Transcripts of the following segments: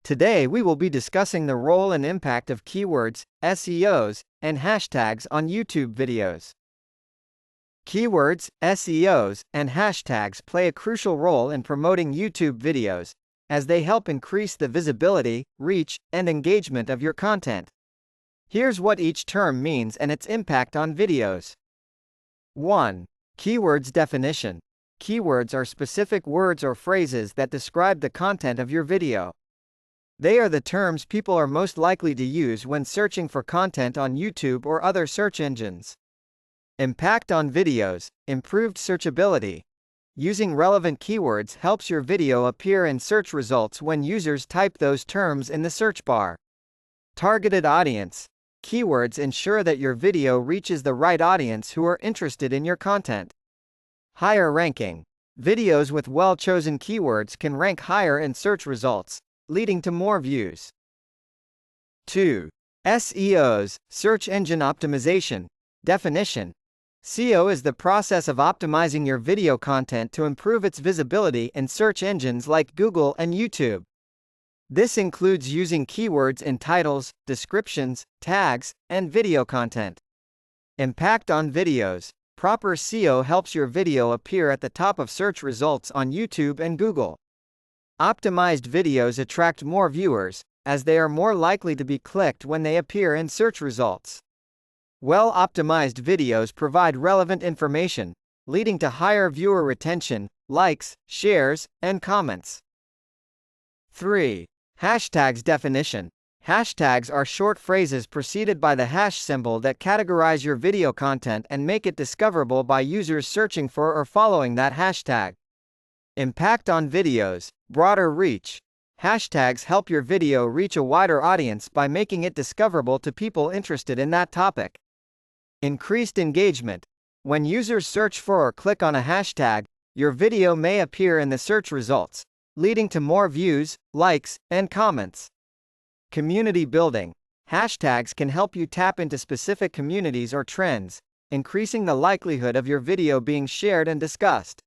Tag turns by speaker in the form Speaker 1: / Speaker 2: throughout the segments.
Speaker 1: Today we will be discussing the role and impact of keywords, SEOs, and hashtags on YouTube videos. Keywords, SEOs, and hashtags play a crucial role in promoting YouTube videos, as they help increase the visibility, reach, and engagement of your content. Here's what each term means and its impact on videos. 1. Keywords definition. Keywords are specific words or phrases that describe the content of your video. They are the terms people are most likely to use when searching for content on YouTube or other search engines. Impact on videos, improved searchability. Using relevant keywords helps your video appear in search results when users type those terms in the search bar. Targeted audience. Keywords ensure that your video reaches the right audience who are interested in your content. Higher ranking. Videos with well-chosen keywords can rank higher in search results, leading to more views. 2. SEOs, search engine optimization. Definition. SEO is the process of optimizing your video content to improve its visibility in search engines like Google and YouTube. This includes using keywords in titles, descriptions, tags, and video content. Impact on videos. Proper SEO helps your video appear at the top of search results on YouTube and Google. Optimized videos attract more viewers, as they are more likely to be clicked when they appear in search results. Well-optimized videos provide relevant information, leading to higher viewer retention, likes, shares, and comments. 3. Hashtags definition. Hashtags are short phrases preceded by the hash symbol that categorize your video content and make it discoverable by users searching for or following that hashtag. Impact on videos, broader reach. Hashtags help your video reach a wider audience by making it discoverable to people interested in that topic. Increased engagement. When users search for or click on a hashtag, your video may appear in the search results, leading to more views, likes, and comments. Community building. Hashtags can help you tap into specific communities or trends, increasing the likelihood of your video being shared and discussed.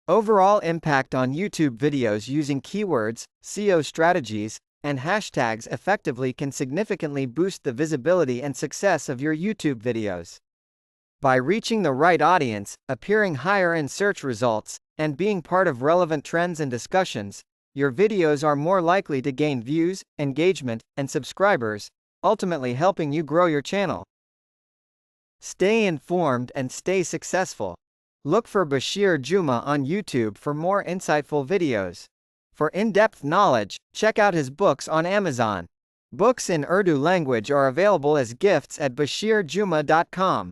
Speaker 1: Overall impact on YouTube videos using keywords, SEO strategies, and hashtags effectively can significantly boost the visibility and success of your YouTube videos. By reaching the right audience, appearing higher in search results, and being part of relevant trends and discussions, your videos are more likely to gain views, engagement, and subscribers, ultimately helping you grow your channel. Stay informed and stay successful. Look for Bashir Juma on YouTube for more insightful videos. For in-depth knowledge, check out his books on Amazon. Books in Urdu language are available as gifts at bashirjuma.com.